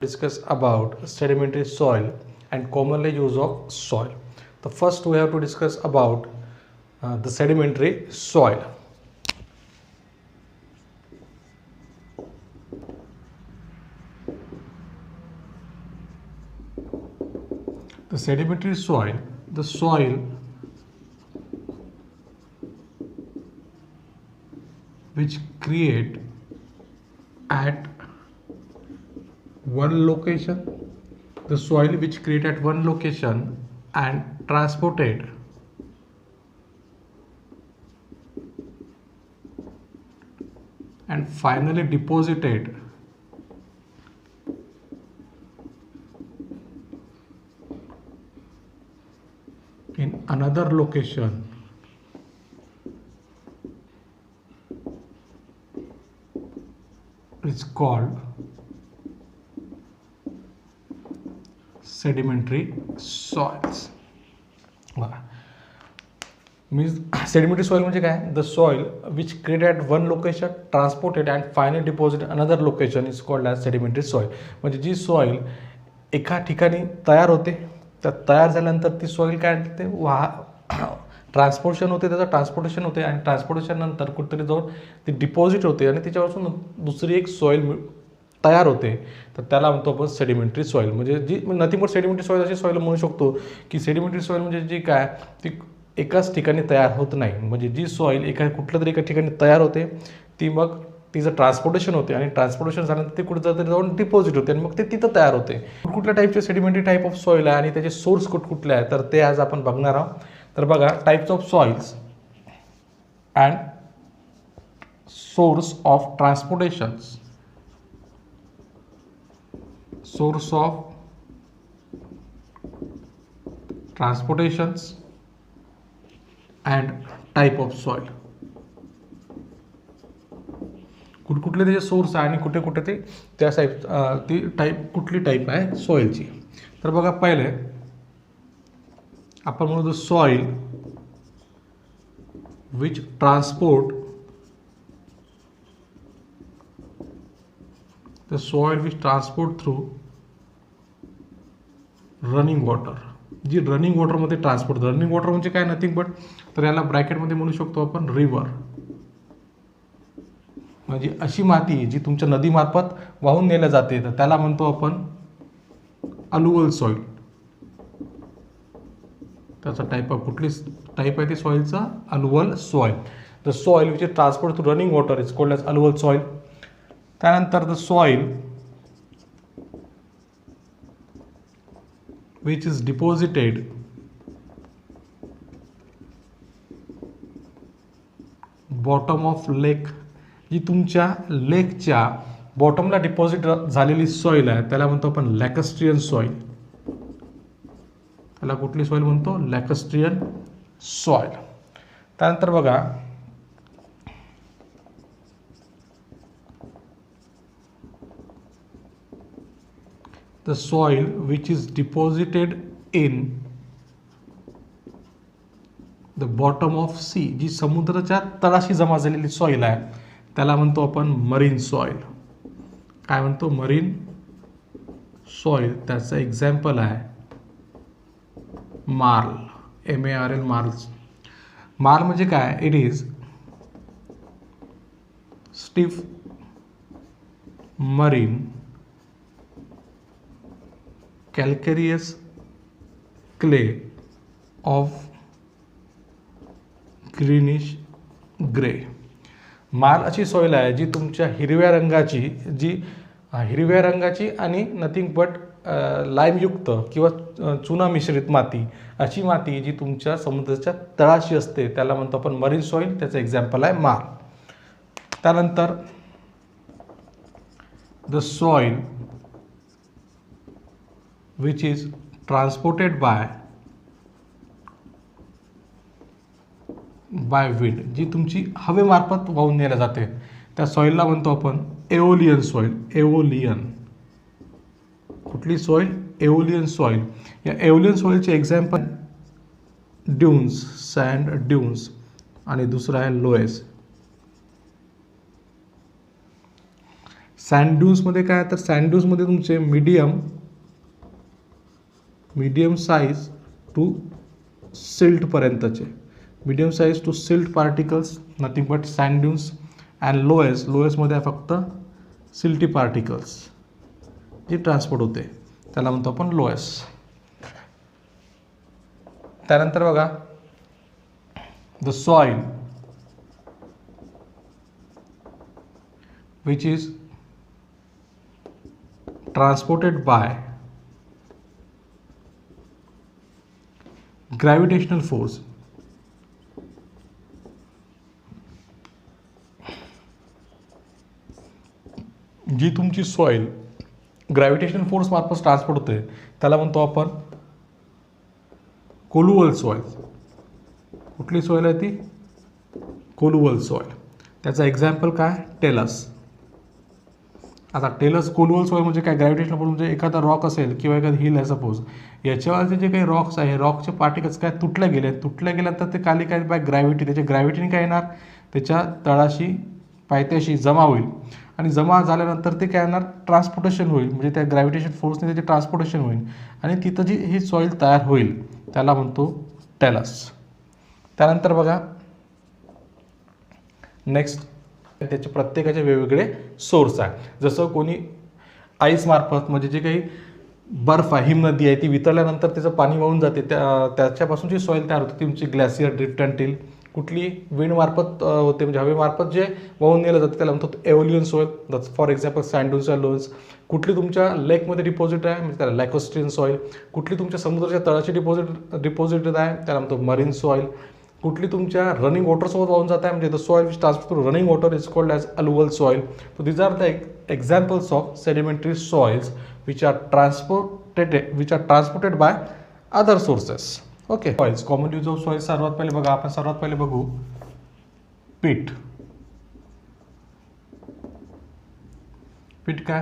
discuss about sedimentary soil and commonly use of soil. The first we have to discuss about the sedimentary soil. The sedimentary soil, the soil which create at one location, the soil which create at one location and transported and finally deposited in another location is called sedimentary soils. Means sedimentary soil म्हणजे काय? The soil which created at one location, transported and finally deposited another location is called as sedimentary soil. म्हणजे जी soil एका ठिकाणी तयार होते, तर तयार झाल्यानंतर ती सॉइल काय ते ट्रान्सपोर्टेशन होते, त्याचं ट्रान्सपोर्टेशन होते आणि ट्रान्सपोर्टेशन नंतर कुठेतरी जाऊन ती डिपॉझिट होते आणि त्याच्यापासून दुसरी एक सॉइल तयार होते, तर त्याला म्हणतो आपण सेडिमेंटरी सॉइल. म्हणजे जी नथिंग बट सेडिमेंटरी सॉइल अशी सॉइल म्हणू शकतो की सेडिमेंटरी सॉइल म्हणजे जी काय ती एकाच ठिकाणी तयार होत नाही. म्हणजे जी सॉइल कुठल्या तरी एका ठिकाणी तयार होते, ती मग तिचं ट्रान्सपोर्टेशन होते आणि ट्रान्सपोर्टेशन झाल्यानंतर ते कुठं तरी जाऊन डिपॉझिट होते आणि मग ते तिथं तयार होते. कुठल्या टाईपचे सेडिमेंटरी टाईप ऑफ सॉइल आहे आणि त्याचे सोर्स कुठले आहे, तर ते आज आपण बघणार आहोत. तर बघा, types of soils and source of transportations. Source of transportations and type of soil. कुठले त्याचे सोर्स आहे आणि कुठे कुठे ते त्या टाईप ती टाईप कुठली टाईप आहे सॉइलची. तर बघा, पहिले आपण म्हणतो soil which transport, the soil which transport through running water. जी रनिंग वॉटरमध्ये ट्रान्सपोर्ट, रनिंग वॉटर म्हणजे काय नथिंग बट, तर याला ब्रॅकेटमध्ये म्हणू शकतो आपण रिव्हर. म्हणजे अशी माती जी तुमच्या नदीमार्फत वाहून नेल्या जाते, तर त्याला म्हणतो आपण अलुवल सॉइल. त्याचा टाईप ऑफ कुठली टाईप आहे ती सॉइलचा? Alluvial soil. The soil which is transport through running water is called as alluvial soil. त्यानंतर the soil which is deposited bottom of lake. जी तुमच्या लेकच्या बॉटमला डिपॉझिट झालेली सॉइल आहे त्याला म्हणतो आपण लॅकस्ट्रियन सॉइल. त्याला कुठली सॉइल म्हणतो? लॅकस्ट्रियन सॉइल. त्यानंतर बघा, the soil which is deposited in the bottom of sea. जी समुद्राच्या तळाशी जमा झालेली सॉइल आहे त्याला म्हणतो आपण मरीन सॉइल. काय म्हणतो? Marine soil. त्याचं एक्झाम्पल आहे मार्ल, MARL, मार्ल. मार्ल म्हणजे काय? It is stiff marine calcareous clay of greenish gray. Morley अशी सॉइल आहे जी तुमच्या हिरव्या रंगाची आणि नथिंग बट लाईमयुक्त किंवा चुना मिश्रित माती, अशी माती जी तुमच्या समुद्राच्या तळाशी असते त्याला म्हणतो आपण मरीन सॉइल. त्याचं एक्झाम्पल आहे मार्ल. त्यानंतर the soil which is transported by wind. जी तुमची हवेमार्फत वाहून नेल्या जाते त्या सॉइलला म्हणतो आपण एओलियन सॉइल. एओलियन. कुठली सॉइल? Aeolian soil. या एओलियन सॉइलचे एक्झाम्पल ड्यून्स, सँड ड्यून्स आणि दुसरा आहे लोएस. सँड ड्यून्समध्ये काय, तर सँड ड्यून्समध्ये तुमचे मीडियम साईज टू सिल्टपर्यंतचे, medium size to silt particles, nothing but sand dunes. And लोएसमध्ये आहे फक्त सिल्टी पार्टिकल्स जी ट्रान्सपोर्ट होते, त्याला म्हणतो आपण लोएस. त्यानंतर बघा the soil which is transported by gravitational force. जी तुमची सॉइल ग्रॅव्हिटेशनल फोर्स मार्फत ट्रान्सपोर्ट होते त्याला म्हणतो आपण कोलुअल सॉइल. कुठली सॉइल आहे ती, कोलुअल सॉइल. त्याचा एक्झाम्पल काय, टेलस. आता टेलस कोलुअल सॉइल म्हणजे काय, ग्रॅव्हिटेशनल फोर्स म्हणजे एखादा रॉक असेल किंवा एखादा हिल आहे सपोज, याच्यावरचे जे काही रॉक्स आहे रॉकचे पार्टिकल्स काय तुटल्या गेल्यानंतर ते खाली काय बाय ग्रॅव्हिटी, त्याच्या ग्रॅव्हिटीने काय येणार, त्याच्या तळाशी पायथ्याशी जमा होईल आणि जमा झाल्यानंतर ते काय येणार, ट्रान्सपोर्टेशन होईल, म्हणजे त्या ग्रॅव्हिटेशन फोर्सने त्याचे ट्रान्सपोर्टेशन होईल आणि तिथं जी ही सॉइल तयार होईल त्याला म्हणतो टेलस. त्यानंतर बघा नेक्स्ट, त्याचे प्रत्येकाचे वेगवेगळे सोर्स आहे. जसं कोणी आईस मार्फत म्हणजे जे काही बर्फ आहे, हिमनदी आहे, ती वितळल्यानंतर त्याचं पाणी वाहून जाते, त्याच्यापासून जी सॉइल तयार होते तुमची ग्लॅसियर, ड्रिफ्ट अँड टिल. कुठली विंड मार्फत होते म्हणजे हवेमार्फत जे वाहून नेलं जातं त्याला म्हणतो aeolian soil. That's for example sand dunes and loess. कुठली तुमच्या लेकमध्ये डिपॉझिट आहे म्हणजे त्याला लॅकोस्ट्रीन सॉइल. कुठली तुमच्या समुद्राच्या तळाची डिपॉझिट आहे त्याला म्हणतो मरीन सॉइल. कुठली तुमच्या रनिंग वॉटरसोबत वाहून जात आहे म्हणजे the soil which transfer through running water is called as alluvial soil. So these are the examples of sedimentary soils which are transported by other sources. Okay, soils, common use of soil. सर्वात पहिले बघू पीट. पीट काय,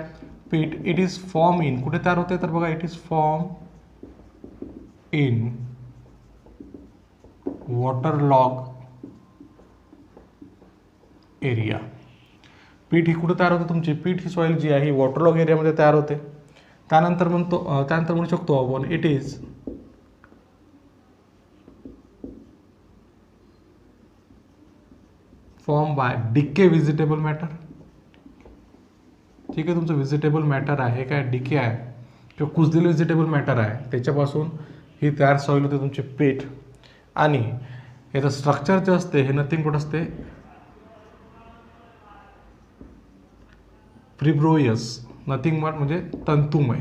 पीट it is form in, कुठे तयार होते तर बघा it is form in waterlog area. Peat ही कुठे तयार होते तुमची, पीठ ही सॉइल जी आहे ही वॉटरलॉग एरियामध्ये तयार होते. त्यानंतर म्हणू शकतो आपण it is form by decay vegetable matter. ठीक आहे, तुमचं व्हिजिटेबल मॅटर आहे काय, डिके आहे किंवा कुजलेलं व्हिजिटेबल मॅटर आहे, त्याच्यापासून ही तयार सॉइल होते तुमची पीठ. आणि याचं स्ट्रक्चर जे असते हे नथिंग बट असते फिब्रोयस, नथिंग बट म्हणजे तंतुमय.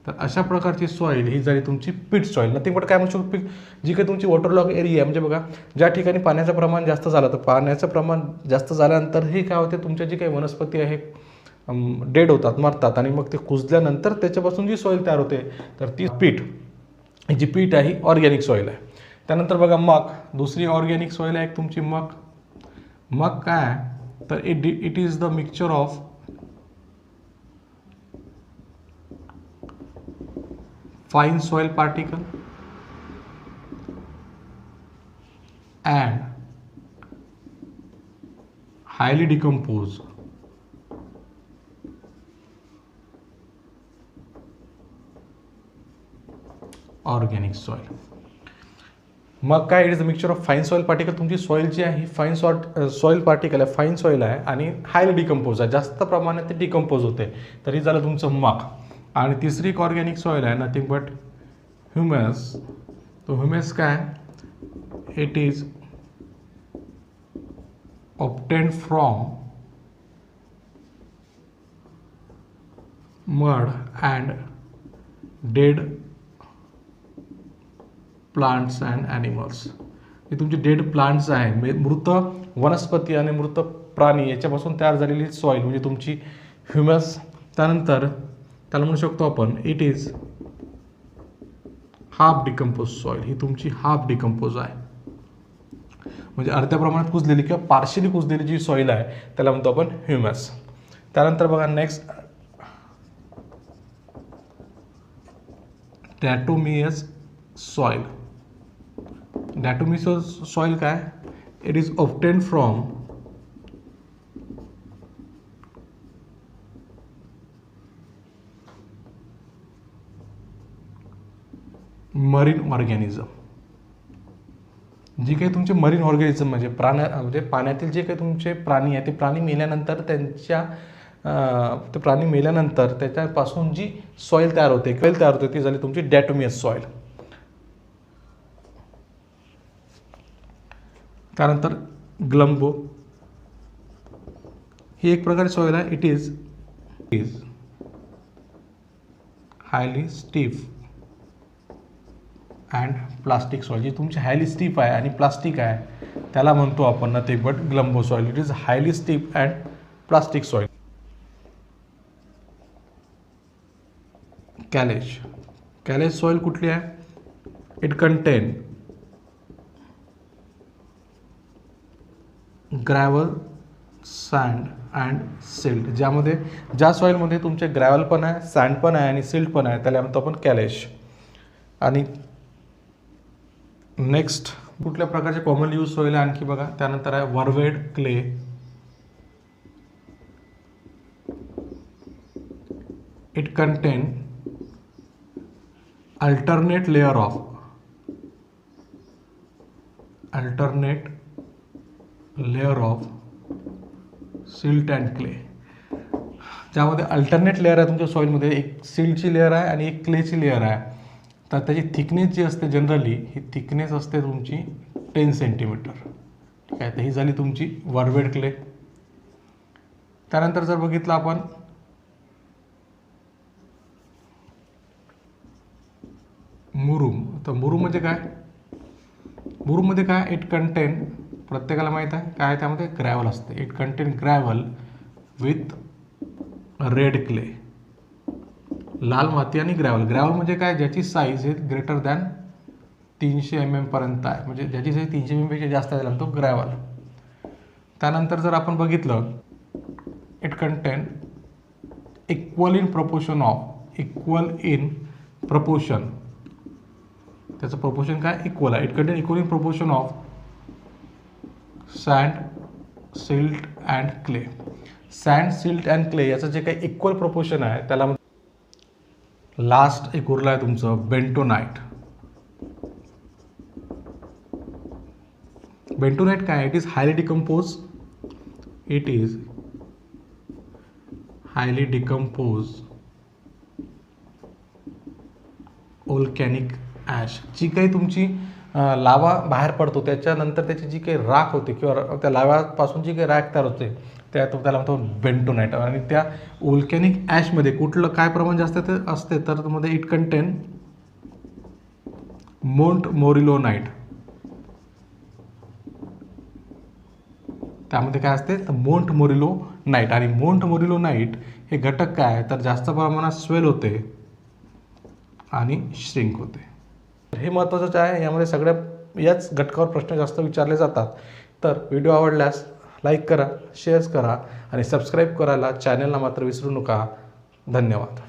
तर अशा प्रकारची सॉइल ही झाली तुमची पीट सॉइल. नथिंग बट काय म्हणू शकतो, जी काही तुमची वॉटरलॉग एरिया म्हणजे बघा ज्या ठिकाणी पाण्याचं प्रमाण जास्त झालं तर पाण्याचं प्रमाण जास्त झाल्यानंतर हे काय होते, तुमच्या जी काही वनस्पती आहे डेड होतात, मरतात आणि मग ते कुजल्यानंतर त्याच्यापासून जी सॉइल तयार होते तर ती पीठ, जी पीठ आहे ही ऑर्गॅनिक सॉइल आहे. त्यानंतर बघा मग, दुसरी ऑर्गॅनिक सॉइल आहे तुमची मग. मग काय तर it is the mixture of fine soil particle and highly decomposed organic soil. मग काय, it is a mixture of fine soil particle. तुमची सॉइल जी आहे ही फाईन सॉइल पार्टिकल आहे, फाईन सॉइल आहे आणि हायली डिकम्पोज आहे, जास्त प्रमाणात ते डिकम्पोज होते, तरी झालं तुमचं मग. आणि तिसरी एक ऑर्गॅनिक सॉइल आहे नथिंग बट ह्युमस. तो ह्युमस काय, it is obtained from mud and dead plants and animals. हे तुमचे डेड प्लांट्स आहे, मृत वनस्पती आणि मृत प्राणी याच्यापासून तयार झालेली सॉइल म्हणजे तुमची ह्युमस. त्यानंतर त्याला म्हणू शकतो आपण it is half decompose soil. ही तुमची हाफ डिकम्पोज आहे म्हणजे अर्ध्या प्रमाणात कुजलेली किंवा पार्शियली कुजलेली जी सॉइल आहे त्याला म्हणतो आपण ह्युमस. त्यानंतर बघा नेक्स्ट डॅटोमियस सॉइल. डॅटोमियस सॉइल काय, it is obtain from marine organism. जे काही तुमचे मरीन ऑर्गॅनिझम म्हणजे म्हणजे पाण्यातील जे काही तुमचे प्राणी आहे ते प्राणी मेल्यानंतर त्याच्यापासून जी सॉईल तयार होते ती झाली तुमची डॅटोमियस सॉईल. त्यानंतर ग्लम्बो ही एक प्रकारची सॉईल आहे. It is highly stiff and plastic soil. जी तुमची हायली स्टिफ आहे आणि प्लास्टिक आहे त्याला म्हणतो आपण nothing but gumbo soil. It is highly stiff and plastic soil. Caliche soil कुठली आहे? It contain gravel, sand and silt. ज्या सॉईलमध्ये तुमचे ग्रॅव्हल पण आहे, सँड पण आहे आणि सिल्ट पण आहे त्याला म्हणतो आपण कॅलेज. आणि नेक्स्ट कुठल्या प्रकारचे कॉमन यूज सॉईल आहे आणखी बघा. त्यानंतर आहे varved clay. It contain alternate layer of silt and clay. ज्यामध्ये अल्टरनेट लेअर आहे तुमच्या सॉईलमध्ये, एक सिल्टची लेअर आहे आणि एक क्लेची लेअर आहे. तर त्याची थिकनेस जी असते जनरली ही थिकनेस असते तुमची 10 सेंटीमीटर. ठीक आहे. तर ही झाली तुमची वर्वेड क्ले. त्यानंतर जर बघितलं आपण मुरुम. तर मुरुम म्हणजे काय? मुरुममध्ये काय? इट कंटेन, प्रत्येकाला माहीत आहे काय त्यामध्ये ग्रॅव्हल असते. It contain gravel with red clay. लाल माती आणि ग्रॅव्हल म्हणजे काय? ज्याची साईज हे ग्रेटर दॅन 300 mm पर्यंत आहे. म्हणजे ज्याची साईज 300 mm पेक्षा जास्त आहे त्याला तो ग्रॅव्हल. त्यानंतर जर आपण बघितलं it contain equal in proportion. त्याचं प्रपोर्शन काय? इक्वल आहे. It contain equal in proportion of sand, silt and clay. Sand, silt and clay याचं जे काही इक्वल प्रपोर्शन आहे त्याला. लास्ट एक उरलं आहे तुमचं बेंटोनाइट. बेंटोनाइट काय? It is highly decompose volcanic ash. जी काही तुमची लावा बाहेर पडतो त्याच्यानंतर त्याची जी काही राख होते किंवा त्या लाव्यापासून जी काही राख तयार होते त्याला म्हणतो बेंटोनाइट. आणि त्या ओल्कॅनिक ॲशमध्ये कुठलं काय प्रमाण जास्त असते तर त्यामध्ये इट कंटेन मोंटमोरिलोनाइट. त्यामध्ये काय असते? मोंटमोरिलोनाइट. आणि मोंटमोरिलोनाइट हे घटक काय तर जास्त प्रमाणात स्वेल होते आणि श्रिंक होते. हे महत्त्वाचंच आहे. यामध्ये सगळ्या याच घटकावर प्रश्न जास्त विचारले जातात. तर व्हिडिओ आवडल्यास लाईक करा, शेअर करा आणि सबस्क्राईब करायला चॅनलला मात्र विसरू नका. धन्यवाद.